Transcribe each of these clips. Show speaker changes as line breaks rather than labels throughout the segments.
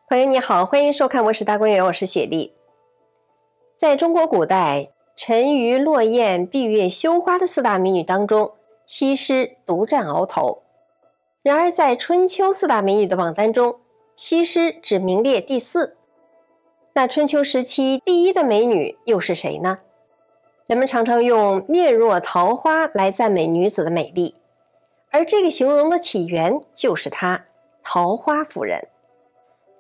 朋友你好，欢迎收看《我是大观园》，我是雪莉。在中国古代，沉鱼落雁、闭月羞花的四大美女当中，西施独占鳌头。然而在春秋四大美女的榜单中，西施只名列第4。那春秋时期第一的美女又是谁呢？人们常常用面若桃花来赞美女子的美丽，而这个形容的起源就是她，桃花夫人。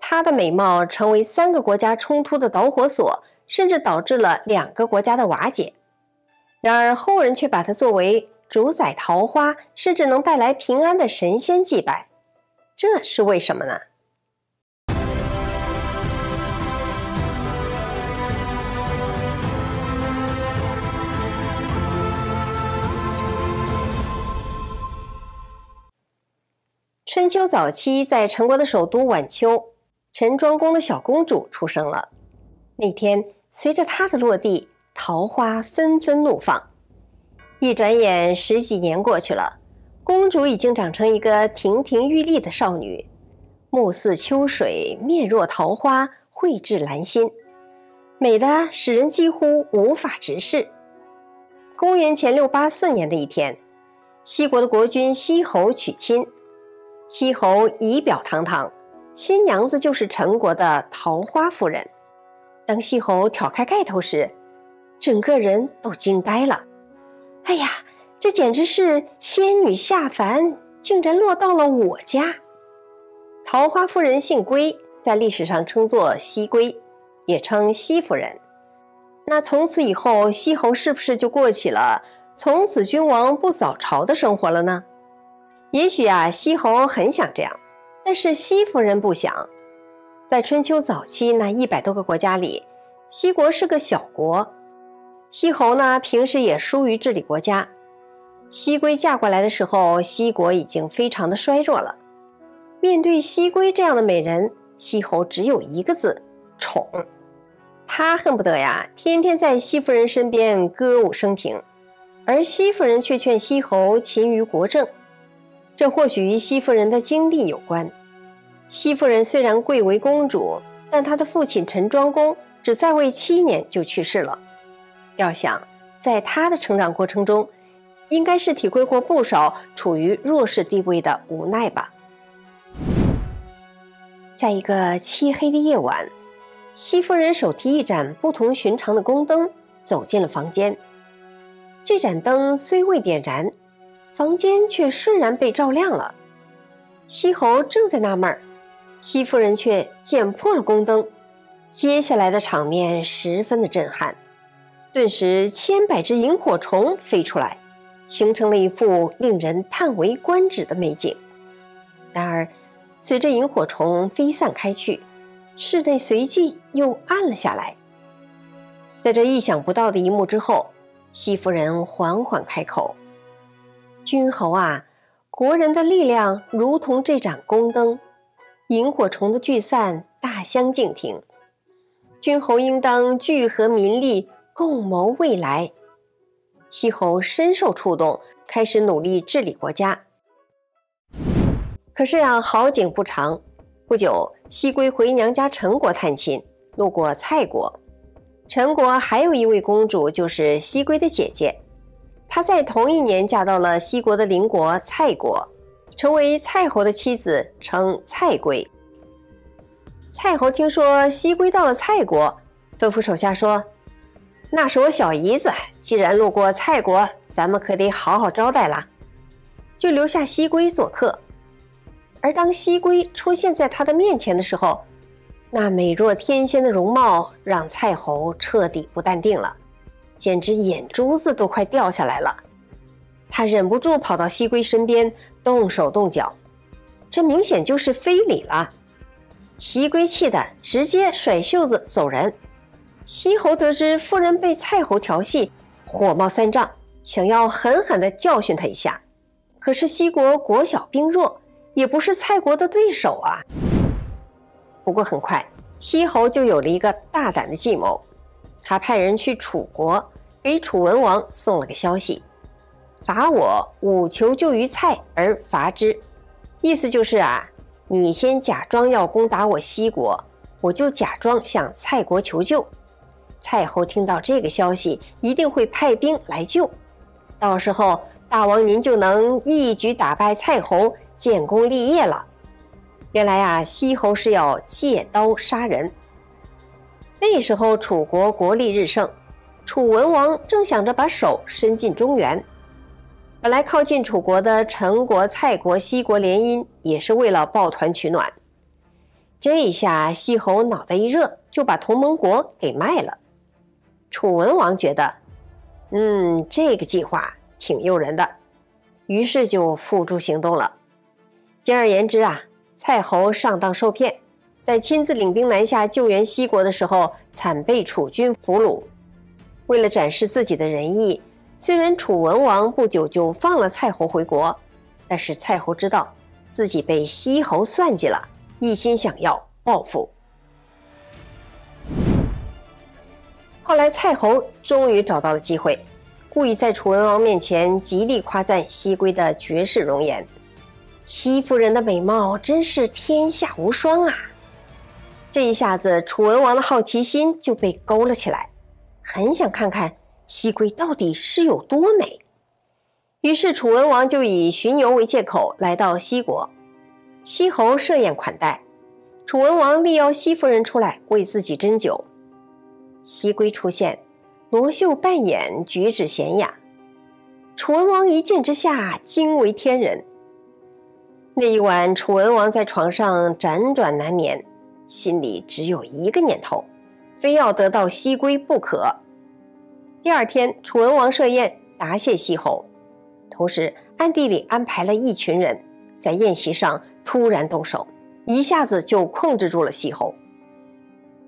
她的美貌成为3个国家冲突的导火索，甚至导致了2个国家的瓦解。然而后人却把她作为主宰桃花，甚至能带来平安的神仙祭拜，这是为什么呢？春秋早期，在陈国的首都宛丘，陈庄公的小公主出生了。那天，随着她的落地，桃花纷纷怒放。一转眼10几年过去了，公主已经长成一个亭亭玉立的少女，目似秋水，面若桃花，蕙质兰心，美得使人几乎无法直视。公元前684年的一天，西国的国君西侯娶亲。西侯仪表堂堂，新娘子就是陈国的桃花夫人。当西侯挑开盖头时，整个人都惊呆了。哎呀，这简直是仙女下凡，竟然落到了我家。桃花夫人姓归，在历史上称作西归，也称西夫人。那从此以后，西侯是不是就过起了从此君王不早朝的生活了呢？也许西侯很想这样，但是西夫人不想。在春秋早期那100多个国家里，西国是个小国。西侯呢，平时也疏于治理国家。西归嫁过来的时候，西国已经非常的衰弱了。面对西归这样的美人，西侯只有一个字：宠。他恨不得天天在西夫人身边歌舞升平，而西夫人却劝西侯勤于国政。这或许与西夫人的经历有关。西夫人虽然贵为公主，但她的父亲陈庄公只在位7年就去世了。要想在她的成长过程中，应该是体会过不少处于弱势地位的无奈吧。在一个漆黑的夜晚，西夫人手提一盏不同寻常的宫灯走进了房间。这盏灯虽未点燃，房间却瞬然被照亮了。西侯正在纳闷，西夫人却剪破了宫灯。接下来的场面十分的震撼，顿时千百只萤火虫飞出来，形成了一幅令人叹为观止的美景。然而随着萤火虫飞散开去，室内随即又暗了下来。在这意想不到的一幕之后，西夫人缓缓开口：君侯国人的力量如同这盏宫灯，萤火虫的聚散大相径庭。君侯应当聚合民力，共谋未来。西侯深受触动，开始努力治理国家。可是好景不长，不久西归回娘家陈国探亲，路过蔡国。陈国还有一位公主，就是西归的姐姐。她在同一年嫁到了西国的邻国蔡国，成为蔡侯的妻子，称蔡归。蔡侯听说西归到了蔡国，吩咐手下说：那是我小姨子，既然路过蔡国，咱们可得好好招待啦，就留下西归做客。而当西归出现在他的面前的时候，那美若天仙的容貌让蔡侯彻底不淡定了，简直眼珠子都快掉下来了。他忍不住跑到西归身边，动手动脚，这明显就是非礼了。西归气得直接甩袖子走人。西侯得知夫人被蔡侯调戏，火冒三丈，想要狠狠地教训他一下。可是西国国小兵弱，也不是蔡国的对手不过很快，西侯就有了一个大胆的计谋。他派人去楚国，给楚文王送了个消息：罚我5求救于蔡而伐之。意思就是你先假装要攻打我西国，我就假装向蔡国求救。蔡侯听到这个消息，一定会派兵来救，到时候大王您就能一举打败蔡侯，建功立业了。原来啊，西侯是要借刀杀人。那时候楚国国力日盛，楚文王正想着把手伸进中原。本来靠近楚国的陈国、蔡国、西国联姻，也是为了抱团取暖。这一下西侯脑袋一热，就把同盟国给卖了。楚文王觉得，这个计划挺诱人的，于是就付诸行动了。简而言之啊，蔡侯上当受骗，在亲自领兵南下救援西国的时候，惨被楚军俘虏。为了展示自己的仁义，虽然楚文王不久就放了蔡侯回国，但是蔡侯知道自己被西侯算计了，一心想要报复。后来蔡侯终于找到了机会，故意在楚文王面前极力夸赞西归的绝世容颜。西夫人的美貌真是天下无双啊！这一下子楚文王的好奇心就被勾了起来，很想看看西归到底是有多美。于是楚文王就以巡游为借口来到西国，西侯设宴款待，楚文王力邀西夫人出来为自己斟酒。西归出现，罗袖扮演，举止娴雅，楚文王一见之下惊为天人。那一晚，楚文王在床上辗转难眠，心里只有一个念头，非要得到西归不可。第二天，楚文王设宴答谢西侯，同时暗地里安排了一群人在宴席上突然动手，一下子就控制住了西侯。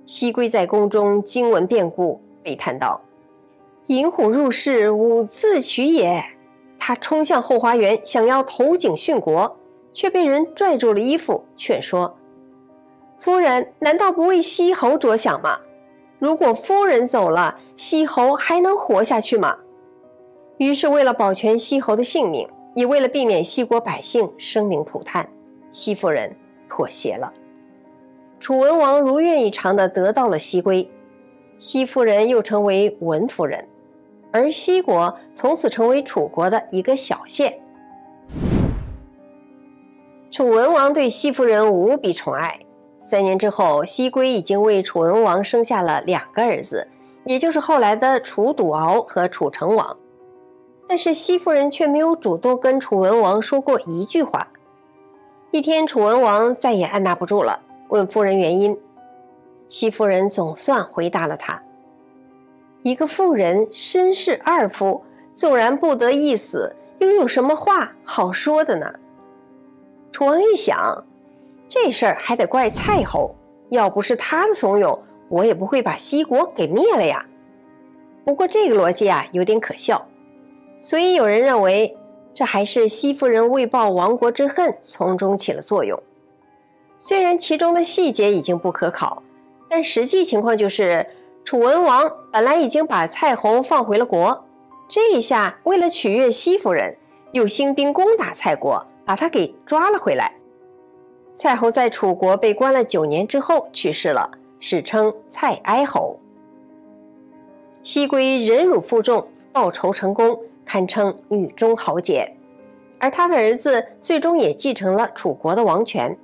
西归在宫中惊闻变故，悲叹道：“引虎入室，吾自取也。”他冲向后花园，想要投井殉国，却被人拽住了衣服，劝说：“夫人难道不为西侯着想吗？如果夫人走了，西侯还能活下去吗？”于是为了保全西侯的性命，也为了避免西国百姓生灵涂炭，西夫人妥协了。楚文王如愿以偿地得到了西归，西夫人又成为文夫人，而西国从此成为楚国的一个小县。楚文王对西夫人无比宠爱，3年之后，西归已经为楚文王生下了2个儿子，也就是后来的楚笃敖和楚成王。但是西夫人却没有主动跟楚文王说过一句话。一天，楚文王再也按捺不住了，问夫人原因。西夫人总算回答了他：一个妇人身世2夫，纵然不得一死，又有什么话好说的呢？楚王一想，这事儿还得怪蔡侯，要不是他的怂恿，我也不会把西国给灭了呀。不过这个逻辑啊，有点可笑，所以有人认为这还是西夫人为报亡国之恨从中起了作用。虽然其中的细节已经不可考，但实际情况就是楚文王本来已经把蔡侯放回了国，这一下为了取悦西夫人，又兴兵攻打蔡国，把他给抓了回来。蔡侯在楚国被关了9年之后去世了，史称蔡哀侯。西归忍辱负重，报仇成功，堪称女中豪杰，而他的儿子最终也继承了楚国的王权。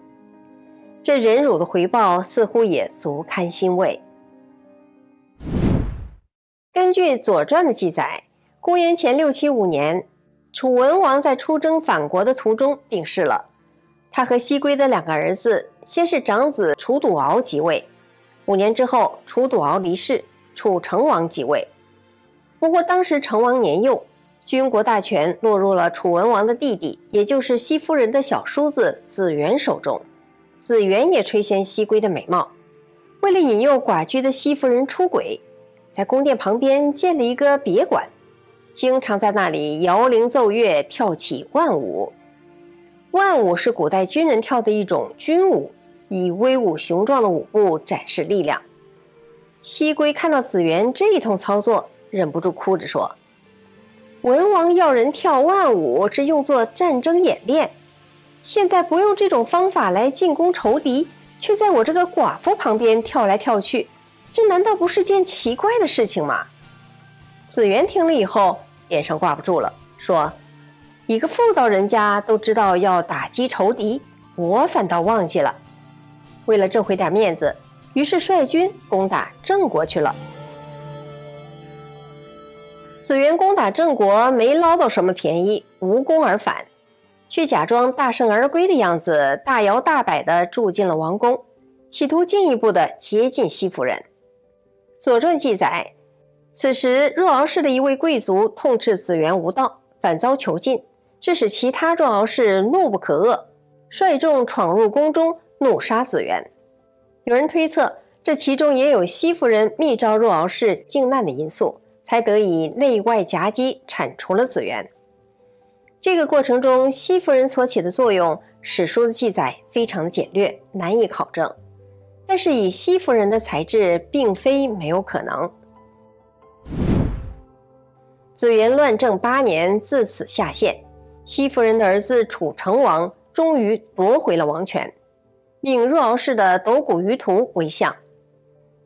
这忍辱的回报似乎也足堪欣慰。根据《左传》的记载，公元前675年，楚文王在出征反国的途中病逝了。他和西归的2个儿子，先是长子楚笃敖即位，5年之后楚笃敖离世，楚成王即位。不过当时成王年幼，军国大权落入了楚文王的弟弟，也就是西夫人的小叔子子元手中。子元也垂涎西归的美貌，为了引诱寡居的西夫人出轨，在宫殿旁边建了一个别馆，经常在那里摇铃奏乐，跳起万舞。万舞是古代军人跳的一种军舞，以威武雄壮的舞步展示力量。西归看到子元这一通操作，忍不住哭着说：文王要人跳万舞，是用作战争演练，现在不用这种方法来进攻仇敌，却在我这个寡妇旁边跳来跳去，这难道不是件奇怪的事情吗？”子元听了以后，脸上挂不住了，说：“一个妇道人家都知道要打击仇敌，我反倒忘记了。”为了挣回点面子，于是率军攻打郑国去了。子元攻打郑国，没捞到什么便宜，无功而返，却假装大胜而归的样子，大摇大摆地住进了王宫，企图进一步地接近西夫人。左传记载，此时若敖氏的一位贵族痛斥子元无道，反遭囚禁，致使其他若敖氏怒不可遏，率众闯入宫中，怒杀子元。有人推测，这其中也有西夫人密召若敖氏靖难的因素，才得以内外夹击铲除了子元。这个过程中西夫人所起的作用，史书的记载非常的简略，难以考证，但是以西夫人的才智，并非没有可能。子元乱政8年自此下线，西夫人的儿子楚成王终于夺回了王权，命若敖氏的斗谷于荼为相。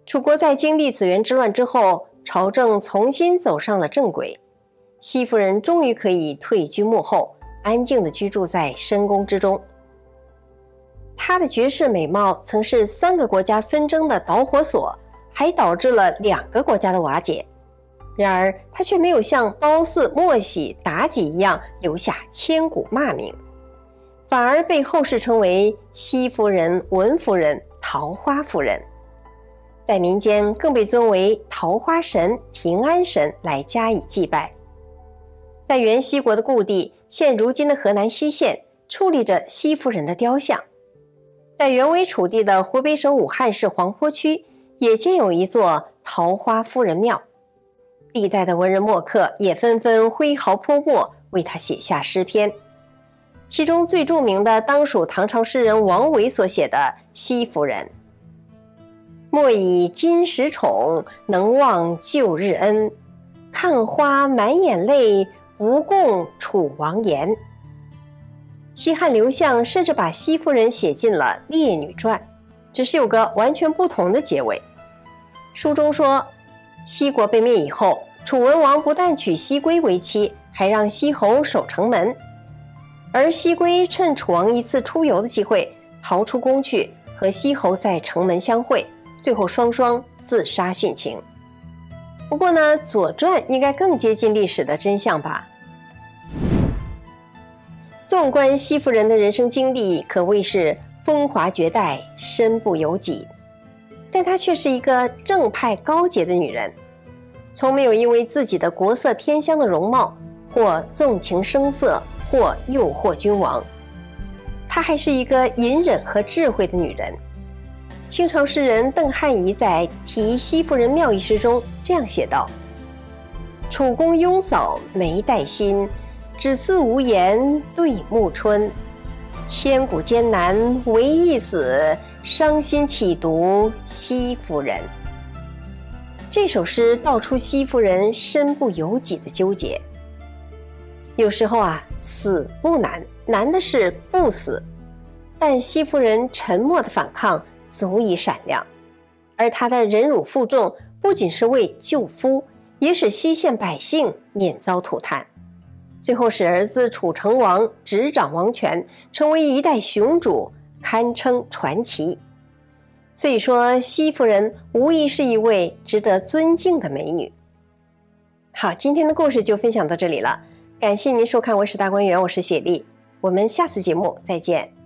楚国在经历子元之乱之后，朝政重新走上了正轨，西夫人终于可以退居幕后，安静地居住在深宫之中。她的绝世美貌曾是3个国家纷争的导火索，还导致了2个国家的瓦解。然而她却没有像褒姒、莫喜、妲己一样留下千古骂名，反而被后世称为西夫人、文夫人、桃花夫人，在民间更被尊为桃花神、平安神来加以祭拜。在原西国的故地，现如今的河南西县，矗立着西夫人的雕像。在原为楚地的湖北省武汉市黄陂区，也建有一座桃花夫人庙。历代的文人墨客也纷纷挥毫泼墨，为她写下诗篇。其中最著名的当属唐朝诗人王维所写的《西夫人》：“莫以今时宠，能忘旧日恩。看花满眼泪，不共楚王言。”西汉刘向甚至把西夫人写进了《列女传》，只是有个完全不同的结尾。书中说，西国被灭以后，楚文王不但娶西归为妻，还让西侯守城门。而西归趁楚王一次出游的机会，逃出宫去，和西侯在城门相会，最后双双自杀殉情。不过呢，《左传》应该更接近历史的真相吧。纵观西夫人的人生经历，可谓是风华绝代，身不由己，但她却是一个正派高洁的女人，从没有因为自己的国色天香的容貌，或纵情声色，或诱惑君王。她还是一个隐忍和智慧的女人。清朝诗人邓汉仪在题西夫人庙一诗中这样写道：“楚宫庸嫂眉黛心，只似无言对暮春。千古艰难唯一死，伤心岂独西夫人。”这首诗道出西夫人身不由己的纠结。有时候啊，死不难，难的是不死。但西夫人沉默的反抗足以闪亮，而她的忍辱负重不仅是为救夫，也使西县百姓免遭涂炭，最后使儿子楚成王执掌王权，成为一代雄主，堪称传奇。所以说，西夫人无疑是一位值得尊敬的美女。好，今天的故事就分享到这里了，感谢您收看《文史大观园》，我是雪莉，我们下次节目再见。